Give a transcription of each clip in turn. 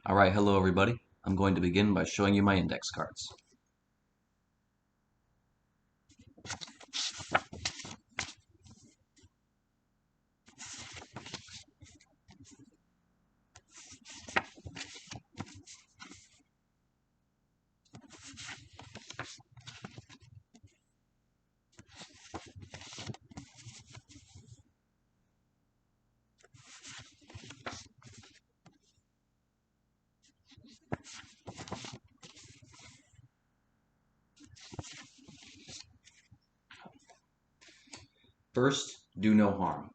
Alright, hello everybody. I'm going to begin by showing you my index cards. First, do no harm.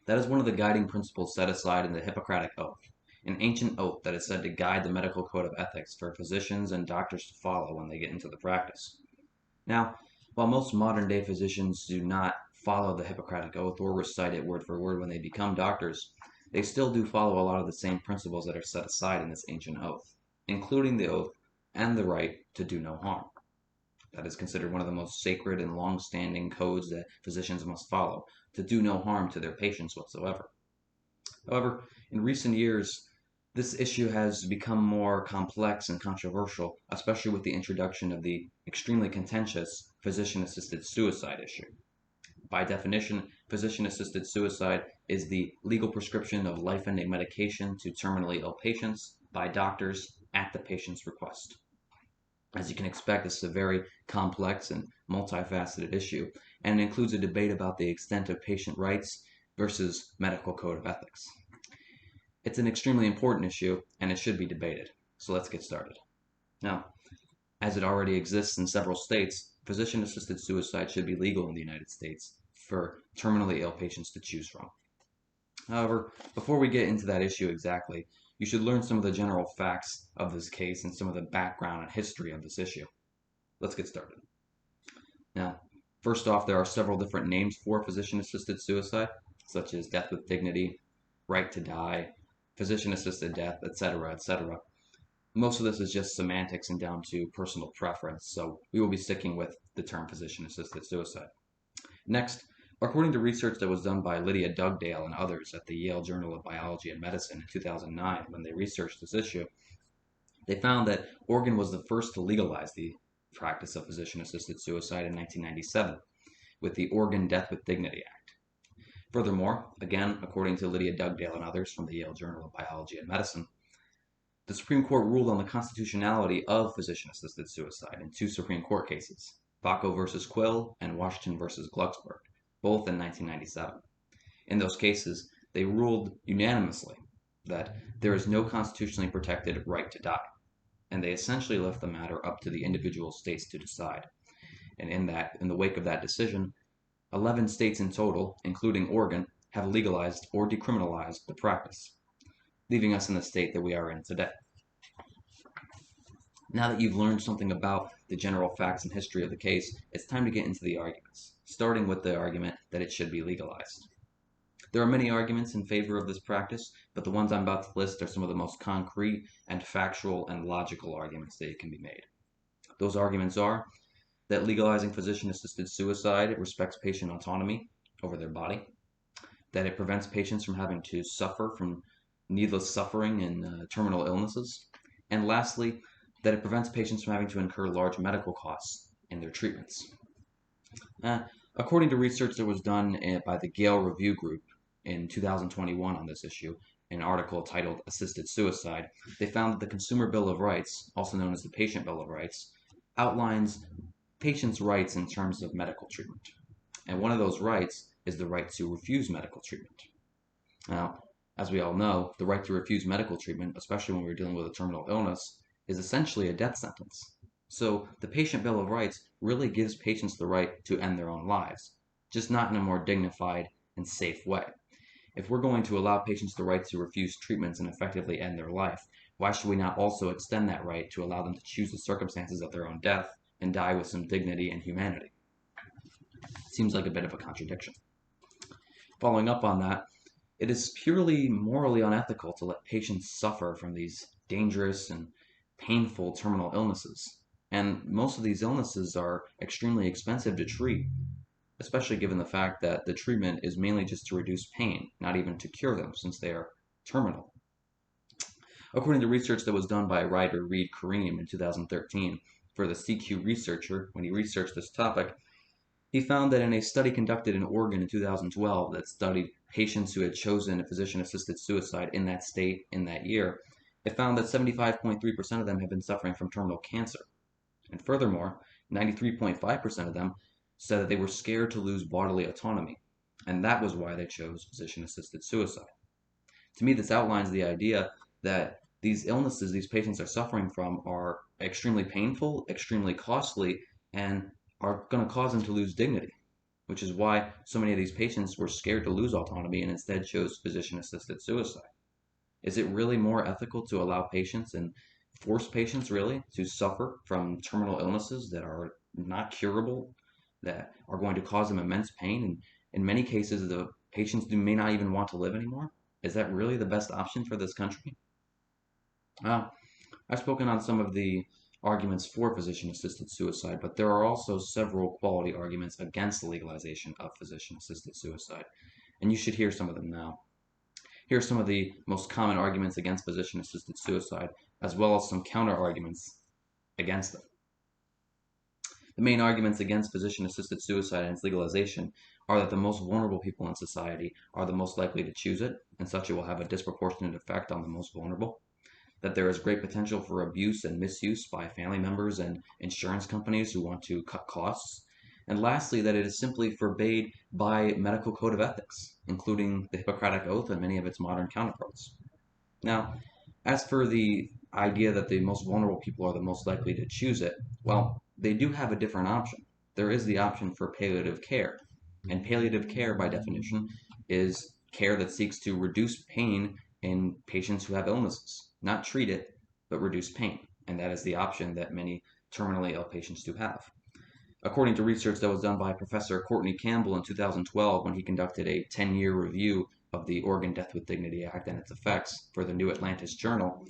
That is one of the guiding principles set aside in the Hippocratic Oath, an ancient oath that is said to guide the medical code of ethics for physicians and doctors to follow when they get into the practice. Now, while most modern day physicians do not follow the Hippocratic Oath or recite it word for word when they become doctors, they still do follow a lot of the same principles that are set aside in this ancient oath, including the oath and the right to do no harm. That is considered one of the most sacred and long-standing codes that physicians must follow, to do no harm to their patients whatsoever. However, in recent years, this issue has become more complex and controversial, especially with the introduction of the extremely contentious physician-assisted suicide issue. By definition, physician-assisted suicide is the legal prescription of life-ending medication to terminally ill patients by doctors at the patient's request. As you can expect, this is a very complex and multifaceted issue, and includes a debate about the extent of patient rights versus medical code of ethics. It's an extremely important issue, and it should be debated. So let's get started. Now, as it already exists in several states, physician-assisted suicide should be legal in the United States for terminally ill patients to choose from. However, before we get into that issue exactly, you should learn some of the general facts of this case and some of the background and history of this issue. Let's get started. Now, first off, there are several different names for physician-assisted suicide, such as death with dignity, right to die, physician-assisted death, etc., etc. Most of this is just semantics and down to personal preference, so we will be sticking with the term physician-assisted suicide. Next, according to research that was done by Lydia Dugdale and others at the Yale Journal of Biology and Medicine in 2009, when they researched this issue, they found that Oregon was the first to legalize the practice of physician-assisted suicide in 1997 with the Oregon Death with Dignity Act. Furthermore, again, according to Lydia Dugdale and others from the Yale Journal of Biology and Medicine, the Supreme Court ruled on the constitutionality of physician-assisted suicide in two Supreme Court cases, Baco versus Quill and Washington versus Glucksberg, both in 1997. In those cases, they ruled unanimously that there is no constitutionally protected right to die, and they essentially left the matter up to the individual states to decide. And in the wake of that decision, 11 states in total, including Oregon, have legalized or decriminalized the practice, leaving us in the state that we are in today. Now that you've learned something about the general facts and history of the case, it's time to get into the arguments, starting with the argument that it should be legalized. There are many arguments in favor of this practice, but the ones I'm about to list are some of the most concrete and factual and logical arguments that can be made. Those arguments are that legalizing physician-assisted suicide respects patient autonomy over their body, that it prevents patients from having to suffer from needless suffering and terminal illnesses, and lastly, that it prevents patients from having to incur large medical costs in their treatments. According to research that was done by the Gale Review Group in 2021 on this issue, an article titled Assisted Suicide, they found that the Consumer Bill of Rights, also known as the Patient Bill of Rights, outlines patients' rights in terms of medical treatment. And one of those rights is the right to refuse medical treatment. Now, as we all know, the right to refuse medical treatment, especially when we're dealing with a terminal illness, is essentially a death sentence. So the Patient Bill of Rights really gives patients the right to end their own lives, just not in a more dignified and safe way. If we're going to allow patients the right to refuse treatments and effectively end their life, why should we not also extend that right to allow them to choose the circumstances of their own death and die with some dignity and humanity? Seems like a bit of a contradiction. Following up on that, it is purely morally unethical to let patients suffer from these dangerous and painful terminal illnesses. And most of these illnesses are extremely expensive to treat, especially given the fact that the treatment is mainly just to reduce pain, not even to cure them, since they are terminal. According to research that was done by writer Reed Kareem in 2013 for the CQ researcher, when he researched this topic, he found that in a study conducted in Oregon in 2012 that studied patients who had chosen a physician-assisted suicide in that state in that year, it found that 75.3% of them had been suffering from terminal cancer. And furthermore, 93.5% of them said that they were scared to lose bodily autonomy, and that was why they chose physician-assisted suicide. To me, this outlines the idea that these illnesses these patients are suffering from are extremely painful, extremely costly, and are going to cause them to lose dignity, which is why so many of these patients were scared to lose autonomy and instead chose physician-assisted suicide. Is it really more ethical to allow patients and force patients really to suffer from terminal illnesses that are not curable, that are going to cause them immense pain, and in many cases the patients may not even want to live anymore? Is that really the best option for this country? Well, I've spoken on some of the arguments for physician-assisted suicide, but there are also several quality arguments against the legalization of physician-assisted suicide, and you should hear some of them now. Here are some of the most common arguments against physician-assisted suicide, as well as some counter-arguments against them. The main arguments against physician-assisted suicide and its legalization are that the most vulnerable people in society are the most likely to choose it, and such it will have a disproportionate effect on the most vulnerable. That there is great potential for abuse and misuse by family members and insurance companies who want to cut costs. And lastly, that it is simply forbade by medical code of ethics, including the Hippocratic Oath and many of its modern counterparts. Now, as for the idea that the most vulnerable people are the most likely to choose it, well, they do have a different option. There is the option for palliative care. And palliative care, by definition, is care that seeks to reduce pain in patients who have illnesses. Not treat it, but reduce pain. And that is the option that many terminally ill patients do have. According to research that was done by Professor Courtney Campbell in 2012 when he conducted a 10-year review of the Oregon Death with Dignity Act and its effects for the New Atlantis Journal,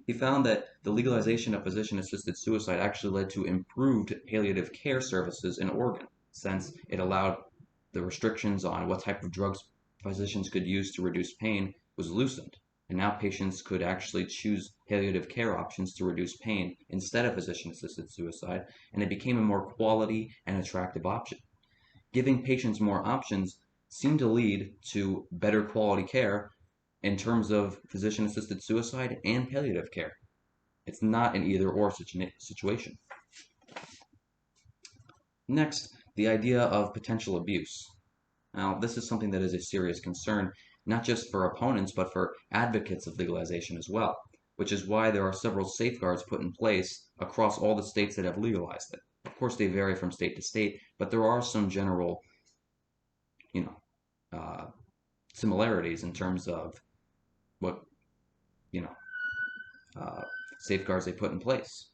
he found that the legalization of physician-assisted suicide actually led to improved palliative care services in Oregon, since it allowed the restrictions on what type of drugs physicians could use to reduce pain was loosened. And now patients could actually choose palliative care options to reduce pain instead of physician-assisted suicide, and it became a more quality and attractive option. Giving patients more options seemed to lead to better quality care in terms of physician-assisted suicide and palliative care. It's not an either-or situation. Next, the idea of potential abuse. Now, this is something that is a serious concern, not just for opponents, but for advocates of legalization as well, which is why there are several safeguards put in place across all the states that have legalized it. Of course, they vary from state to state, but there are some general, similarities in terms of what, you know, safeguards they put in place.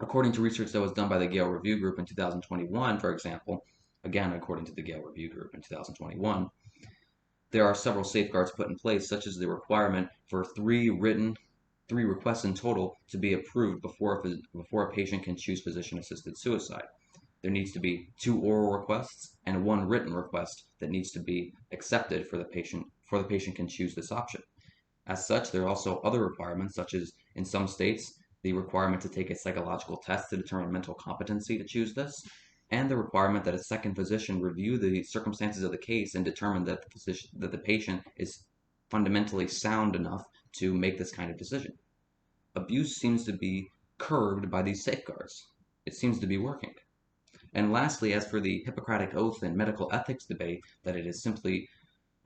According to research that was done by the Gale Review Group in 2021, for example, again, according to the Gale Review Group in 2021, there are several safeguards put in place, such as the requirement for three requests in total to be approved before a patient can choose physician-assisted suicide. There needs to be 2 oral requests and 1 written request that needs to be accepted for the patient can choose this option. As such, there are also other requirements, such as in some states, the requirement to take a psychological test to determine mental competency to choose this, and the requirement that a second physician review the circumstances of the case and determine that the patient is fundamentally sound enough to make this kind of decision. Abuse seems to be curbed by these safeguards. It seems to be working. And lastly, as for the Hippocratic Oath and medical ethics debate, that it is simply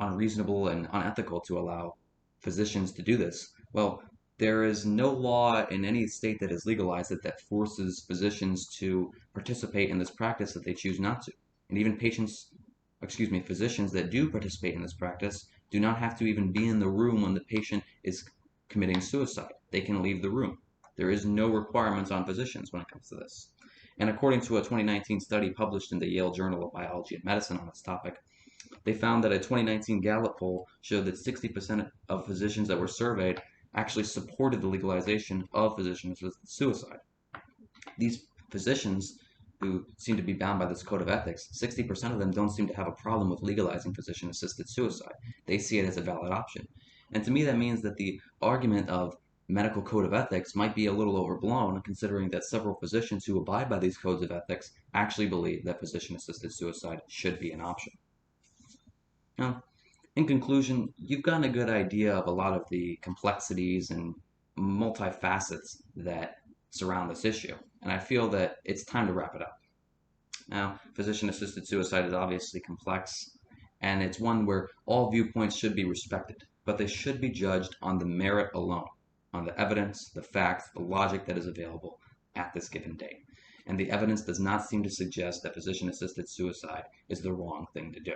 unreasonable and unethical to allow physicians to do this, well, there is no law in any state that has legalized it that forces physicians to participate in this practice that they choose not to. And even physicians that do participate in this practice do not have to even be in the room when the patient is committing suicide. They can leave the room. There is no requirements on physicians when it comes to this. And according to a 2019 study published in the Yale Journal of Biology and Medicine on this topic, they found that a 2019 Gallup poll showed that 60% of physicians that were surveyed actually supported the legalization of physician-assisted suicide. These physicians who seem to be bound by this code of ethics, 60% of them don't seem to have a problem with legalizing physician-assisted suicide. They see it as a valid option. And to me, that means that the argument of medical code of ethics might be a little overblown, considering that several physicians who abide by these codes of ethics actually believe that physician-assisted suicide should be an option. Now, in conclusion, you've gotten a good idea of a lot of the complexities and multifacets that surround this issue, and I feel that it's time to wrap it up. Now, physician-assisted suicide is obviously complex, and it's one where all viewpoints should be respected, but they should be judged on the merit alone, on the evidence, the facts, the logic that is available at this given date. And the evidence does not seem to suggest that physician-assisted suicide is the wrong thing to do.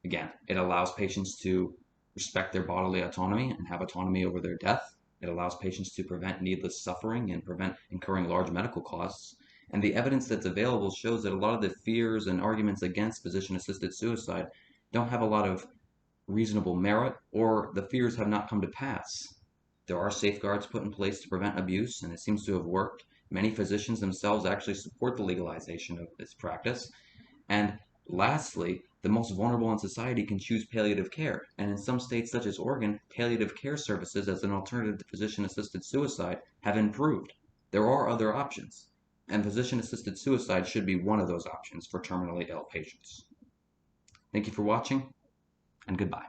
Again, it allows patients to respect their bodily autonomy and have autonomy over their death. It allows patients to prevent needless suffering and prevent incurring large medical costs. And the evidence that's available shows that a lot of the fears and arguments against physician-assisted suicide don't have a lot of reasonable merit, or the fears have not come to pass. There are safeguards put in place to prevent abuse, and it seems to have worked. Many physicians themselves actually support the legalization of this practice. And lastly, the most vulnerable in society can choose palliative care. And in some states, such as Oregon, palliative care services as an alternative to physician-assisted suicide have improved. There are other options, and physician-assisted suicide should be one of those options for terminally ill patients. Thank you for watching, and goodbye.